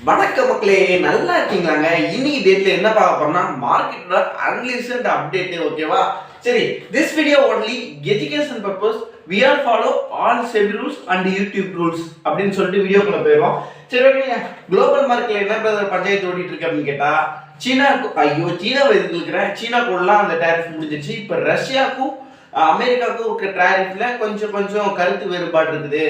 வணக்கம் மக்களே, நல்லா இருக்கீங்களாங்க? இன்னைக்கு டேட்ல என்ன பார்க்க போறோம்னா மார்க்கெட்ல அன்லிஸ்டட் அப்டேட். ஓகேவா? சரி, this video only education purpose. We all follow all SEBI rules and YouTube rules அப்படின்னு சொல்லிட்டு வீடியோக்குள்ள போயிடும். சரி, ஓகேங்க. குளோபல் மார்க்கெட்ல என்ன பிரதர் பஞ்சாயத்து ஓடிட்டு இருக்கு அப்படின்னு கேட்டா, சீனாவை எதிர்க்கிறேன். சீனா கூடலாம் அந்த டேரிஃப் முடிஞ்சிச்சு. இப்போ ரஷ்யாவுக்கும் அமெரிக்காவுக்கும் இருக்க டேரிஃப்ல கொஞ்சம் கருத்து வேறுபாடு இருக்குது.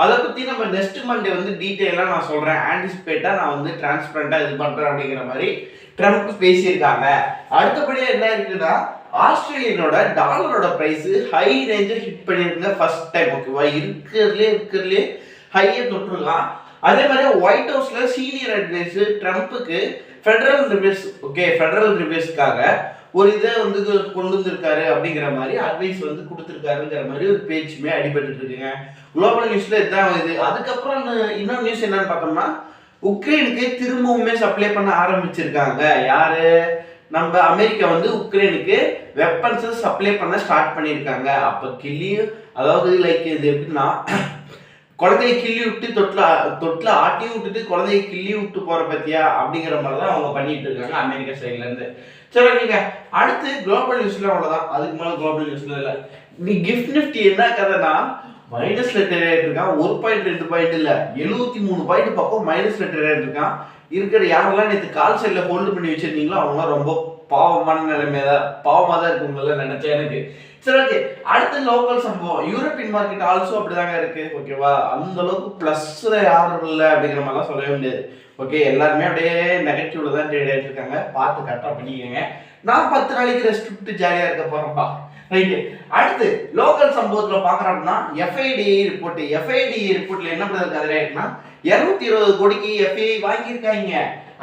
அதை பற்றி நம்ம நெக்ஸ்ட் மண்டே வந்து டீட்டெயிலாக நான் சொல்கிறேன். ஆன்டிசிபேட்டாக நான் வந்து டிரான்ஸ்பரண்டாக இது பண்ணுறேன் அப்படிங்கிற மாதிரி ட்ரம்ப் பேசியிருக்காங்க. அடுத்தபடியாக என்ன இருக்குன்னா, ஆஸ்திரேலியனோட டாலரோட ப்ரைஸ் ஹை ரேஞ்சை ஹிட் பண்ணியிருக்குங்க ஃபர்ஸ்ட் டைம். ஓகேவா? இருக்கிறதுலே ஹையை தொற்றுருக்கான். அதே மாதிரி ஒயிட் ஹவுஸ்ல சீனியர் அட்வைசர் ட்ரம்ப்புக்கு ஃபெடரல் ரிவேஸ்க்காக ஒரு இதை வந்து கொண்டு வந்திருக்காரு அப்படிங்கிற மாதிரி அட்வைஸ் வந்து கொடுத்துருக்காருங்கிற மாதிரி ஒரு பேச்சுமே அடிபட்டு இருக்குங்க. குளோபல் நியூஸ்ல இதுதான் இது. அதுக்கப்புறம் இன்னொரு நியூஸ் என்னன்னு பார்த்தோம்னா, உக்ரைனுக்கு திரும்பவுமே சப்ளை பண்ண ஆரம்பிச்சிருக்காங்க. யாரு? நம்ம அமெரிக்கா வந்து உக்ரைனுக்கு வெப்பன்ஸ் சப்ளை பண்ண ஸ்டார்ட் பண்ணியிருக்காங்க. அப்போ அதாவது லைக் இது எப்படின்னா, குழந்தைய கிள்ளி விட்டு தொட்டில் ஆட்டியும் விட்டுட்டு குழந்தைய கிள்ளி விட்டு போற பத்தியா அப்படிங்கிற மாதிரி தான் அவங்க பண்ணிட்டு இருக்காங்க அமெரிக்கா சைட்ல இருந்து. சரி, ஓகேங்க. அடுத்து குளோபல் நியூஸ்ல அவ்வளவுதான். அதுக்கு மேல குளோபல் நியூஸ்ல இல்ல. நீ கிஃப்ட் நிஃப்டி என்ன கதைனா, மைனஸ்ல ட்ரேட் இருக்கான். 1.2 பாயிண்ட் இல்ல, 73 பாயிண்ட் பக்கம் மைனஸ்ல ட்ரேட் இருக்கான். இருக்கிற யாரெல்லாம் நேற்று கால் சைட்ல ஹோல்டு பண்ணி வச்சிருந்தீங்களோ அவங்களாம் ரொம்ப பாவமான பாவமா தான் இருக்குங்கள நினைச்சேன் எனக்கு. சரி, ஓகே. அடுத்த லோக்கல் சம்பவம், யூரோப்பியன் மார்க்கெட் ஆல்சோ அப்படிதாங்க இருக்கு. ஓகேவா? அந்த அளவுக்கு பிளஸ்ல யாரும் இல்லை அப்படிங்கிற மாதிரிலாம் சொல்லவே முடியாது. ஓகே, எல்லாருமே அப்படியே நெகட்டிவ்ல தான் ட்ரேட் ஆகிட்டு இருக்காங்க. பார்த்து கரெக்டாக பண்ணிக்கோங்க. நான் 10 நாளைக்கு ரெஸ்ட் விட்டு ஜாலியாக இருக்க போறேன்ப்பா. ரைட்டு. அடுத்து லோக்கல் சம்பவத்தில் பார்க்குறோம்னா, எஃப்ஐடிஐ ரிப்போர்ட்ல என்ன பண்ணுறது கதை ஆயிடுச்சுன்னா, 220 கோடிக்கு எஃப்ஐஐ வாங்கியிருக்காங்க,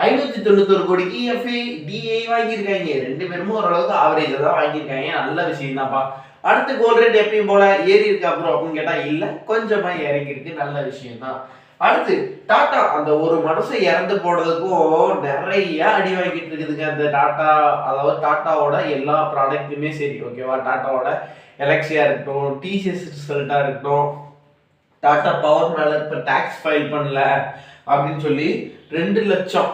591 கோடிக்கு எஃப்ஐடிஐ வாங்கியிருக்காங்க. ரெண்டு பேருமே ஓரளவுக்கு ஆவரேஜாக தான் வாங்கியிருக்காங்க. நல்ல விஷயம் தான்ப்பா. அடுத்து கோல்ட் ரேட் எப்பயும் போல ஏறி இருக்கா ப்ரோ அப்படின்னு கேட்டால் இல்லை, கொஞ்சமா இறங்கி இருக்கு. நல்ல விஷயம் தான். அடுத்து டாடா, அந்த ஒரு மனுஷன் இறந்து போனதுக்கும் நிறைய அடி வாங்கிட்டு இருக்குதுங்க அந்த டாடா. அதாவது டாட்டாவோட எல்லா ப்ராடக்ட்டுமே சரி. ஓகேவா? டாட்டாவோட எலக்ஸியா இருக்கட்டும், டிசிஎஸ் ரிசல்ட்டா இருக்கட்டும், டாடா பவர் மேல இப்போ டாக்ஸ் ஃபைல் பண்ணல அப்படின்னு சொல்லி 2 லட்சம்,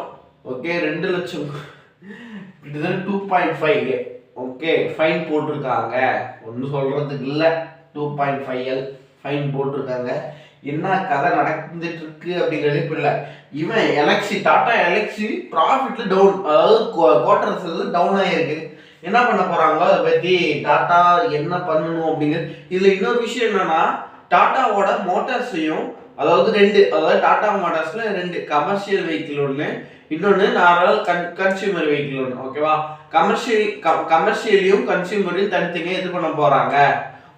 ஓகே 2 லட்சம் 2.5 ஓகே ஃபைன் போட்டிருக்காங்க. ஒன்றும் சொல்றதுக்கு இல்லை, 2.5L ஃபைன் போட்டிருக்காங்க. என்ன கதை நடந்துட்டு இருக்கு அப்படிங்கிறது இப்போ இல்லை. இவன் டாடா எலக்ஸி ப்ராஃபிட்ல டவுன், அதாவது குவார்டர்ஸ் டவுன் ஆகிருக்கு. என்ன பண்ண போறாங்களோ அதை பத்தி டாடா என்ன பண்ணணும் அப்படிங்கிறது. இதுல இன்னொரு விஷயம் என்னன்னா, டாட்டாவோட மோட்டார்ஸையும், அதாவது டாடா மோட்டார்ஸ்ல 2 கமர்ஷியல் வெஹிக்கிள் ஒன்று, இன்னொன்று நார்மல் கன்சியூமர் வெஹிக்கிள் ஒன்று. ஓகேவா? கமர்ஷியலையும் கன்சியூமரையும் தனித்தனியாக இது பண்ண போறாங்க.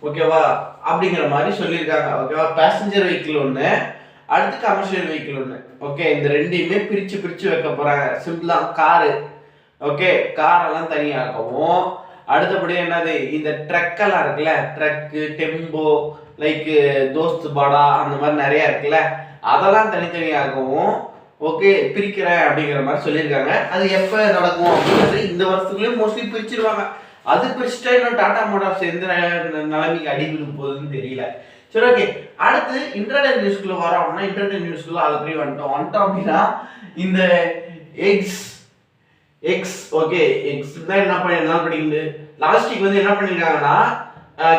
ஓகேவா? அப்படிங்கிற மாதிரி சொல்லியிருக்காங்க. ஓகேவா? பேசஞ்சர் வெஹிக்கிள் ஒன்று, அடுத்து கமர்ஷியல் வெஹிக்கிள் ஒன்று. ஓகே, இந்த ரெண்டையுமே பிரிச்சு வைக்க போறாங்க. சிம்பிளா காரு, ஓகே காரெல்லாம் தனியாகவும், அடுத்தபடி என்னது இந்த ட்ரக்கெல்லாம் இருக்குல்ல, ட்ரக்கு டெம்போ லைக் தோஸ்து பாடா அந்த மாதிரி நிறைய இருக்குல்ல, அதெல்லாம் தனித்தனியாகவும் ஓகே பிரிக்கிறேன் அப்படிங்கிற மாதிரி சொல்லியிருக்காங்க. அது எப்போ நடக்கும் அப்படிங்கிறது இந்த வருஷத்துக்குள்ளேயும் மோஸ்ட்லி பிரிச்சிருவாங்க. அது பிரிச்சுட்டா இன்னும் டாடா மோட்டார்ஸ் எந்த நிலைமைக்கு அடிவிழுக்கு போகுதுன்னு தெரியல. சரி, ஓகே. அடுத்து இன்டர்நெட் நியூஸ்க்குள்ள வரோம் அப்படின்னா, இன்டர்நெட் நியூஸ்க்குள்ள ஆல்ரெடி வந்துட்டோம் அப்படின்னா, இந்த எக்ஸ் ஓகே எக்ஸ் தான் என்ன படிக்குது லாஸ்ட் வீக் வந்து என்ன பண்ணிருக்காங்கன்னா,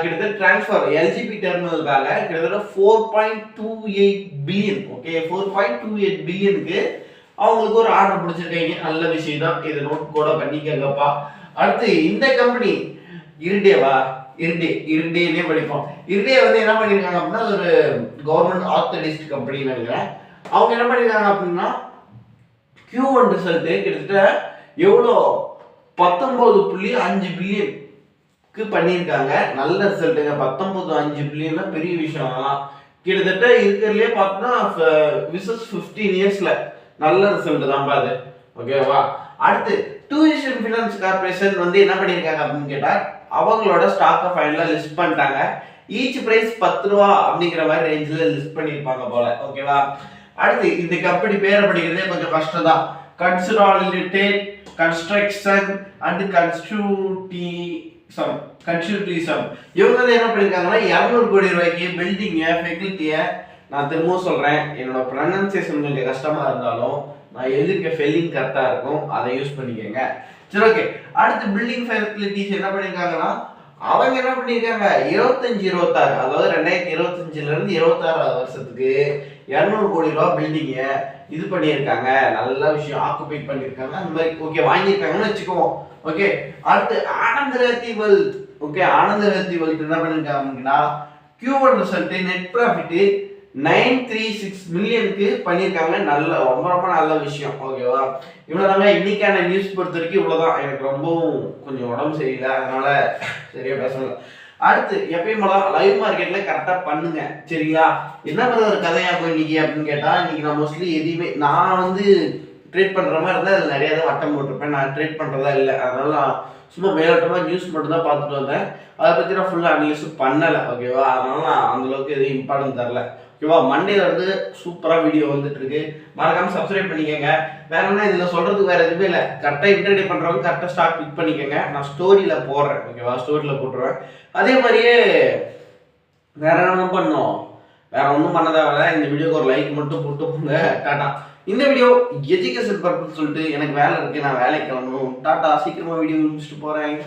கிட்டத்தட்ட டிரான்ஸ்ஃபர் எல்ஜிபி டெர்மினலுக்காக கிட்டத்தட்ட 4.28 பில்லியன், ஓகே 4.28 பில்லியனுக்கு அவங்களுக்கு ஒரு ஆர்டர் பிடிச்சிருக்காங்க. நல்ல விஷயம் தான், இதை நோட் கூட பண்ணிக்கங்கப்பா. அடுத்து இந்த கம்பெனி இருண்டேனே படிப்போம். இருண்டே வந்து என்ன பண்ணியிருக்காங்க அப்படின்னா, ஒரு கவர்மெண்ட் ஆத்தரைஸ்ட் கம்பெனின்னு நினைக்கிறேன். அவங்க என்ன பண்ணியிருக்காங்க அப்படின்னா, Q1 ரிசல்ட் கிட்டத்தட்ட எவ்வளோ 19.5 பில்லியனுக்கு பண்ணியிருக்காங்க. நல்ல ரிசல்ட்டுங்க. 19.5 பில்லியன்னா பெரிய விஷயம். கிட்டத்தட்ட இருக்கிறதுலே பார்த்தோன்னா விசஸ் 15 இயர்ஸ்ல நல்ல ரிசல்ட் தான் பாது. ஓகேவா? அடுத்து டூரிசம் ஃபினான்ஸ் கார்பரேஷன் வந்து என்ன பண்ணியிருக்காங்க அப்படின்னு கேட்டால், அவங்களோட ஸ்டாக்கை ஃபைனலாக லிஸ்ட் பண்ணிட்டாங்க. ஈச் பிரைஸ் 10 ரூபா அப்படிங்கிற மாதிரி ரேஞ்சில் லிஸ்ட் பண்ணியிருப்பாங்க போல. ஓகேவா? அடுத்து இந்த கம்பெனி பேரை படிக்கிறதே கொஞ்சம் கஷ்டம் தான். Consolidated construction and constructivism. இவங்க என்ன பண்ணிருக்காங்கன்னா, 200 கோடி ரூபாய்க்கு பில்டிங்கை ஃபெசிலிட்டியை நான் திரும்பவும் சொல்கிறேன், என்னோட ப்ரொனன்சியேஷன் கொஞ்சம் கஷ்டமாக இருந்தாலும் நான் எழுதிக்க ஸ்பெல்லிங் கரெக்டாக இருக்கும், அதை யூஸ் பண்ணிக்கோங்க. சரி, ஓகே. அடுத்து பில்டிங் ஃபெசிலிட்டிஸ் என்ன பண்ணியிருக்காங்கன்னா, அவங்க என்ன பண்ணியிருக்காங்க 25-26, அதாவது 2025லேருந்து 26 வருஷத்துக்கு 200 கோடி ரூபா பில்டிங்க இது பண்ணியிருக்காங்க. நல்ல விஷயம், ஆக்குபை பண்ணியிருக்காங்க. அந்த மாதிரி ஓகே வாங்கியிருக்காங்கன்னு வச்சுக்குவோம். ஓகே, அடுத்து ஆனந்தரத்தி வெல்த். ஓகே, ஆனந்தரத்தி வெல்த் என்ன பண்ணியிருக்காங்கன்னா Q1 ரிசல்ட் நெட் ப்ராஃபிட் 936 மில்லியனுக்கு பண்ணியிருக்காங்க. நல்ல ரொம்ப ரொம்ப நல்ல விஷயம். ஓகேவா, இவ்வளோதாங்க இன்னைக்கான நியூஸ் பொறுத்த வரைக்கும். இவ்வளோதான். எனக்கு ரொம்பவும் கொஞ்சம் உடம்பு சரியில்லை, அதனால சரியா பேசல. அடுத்து எப்பயும் போல லைவ் மார்க்கெட்ல கரெக்டா பண்ணுங்க, சரிங்களா? என்ன மாதிரி ஒரு கதையா போய் இன்னைக்கு அப்படின்னு கேட்டா, இன்னைக்கு நான் மோஸ்ட்லி எதையுமே நான் வந்து ட்ரேட் பண்ற மாதிரி இருந்தால் அதில் நிறைய தான் வட்டம் போட்டிருப்பேன். நான் ட்ரேட் பண்றதா இல்லை, அதனால நான் சும்மா மேலோட்டமா நியூஸ் மட்டும் தான் பார்த்துட்டு வந்தேன். அதை பத்தி நான் ஃபுல்லா அனலைஸ் பண்ணலை. ஓகேவா, அதனால நான் அந்த அளவுக்கு எதுவும் இம்பார்ட்டன்ட் தரல. ஓகேவா, மண்டேல இருந்து சூப்பரா வீடியோ வந்துட்டு இருக்கு, மறக்காம சப்ஸ்கிரைப் பண்ணிக்கோங்க. வேற என்ன இதுல சொல்றதுக்கு வேற எதுவுமே இல்லை. கரெக்டா இன்டர்டே பண்றவங்க கரெக்டா ஸ்டார்ட் கிளிக் பண்ணிக்கோங்க. நான் ஸ்டோரியில போடுறேன். ஓகேவா, ஸ்டோரியில போட்டுருவேன். அதே மாதிரியே வேற என்ன பண்ணோம், வேற ஒன்றும் பண்ண தேவையில்ல. இந்த வீடியோக்கு ஒரு லைக் மட்டும் போட்டு போங்க. டாட்டா. இந்த வீடியோ எஜுகேஷன் பர்பஸ் சொல்லிட்டு எனக்கு வேலை இருக்கு, நான் வேலைக்கு கிளம்பணும். டாட்டா, சீக்கிரமா வீடியோ முடிச்சுட்டு போறேன்.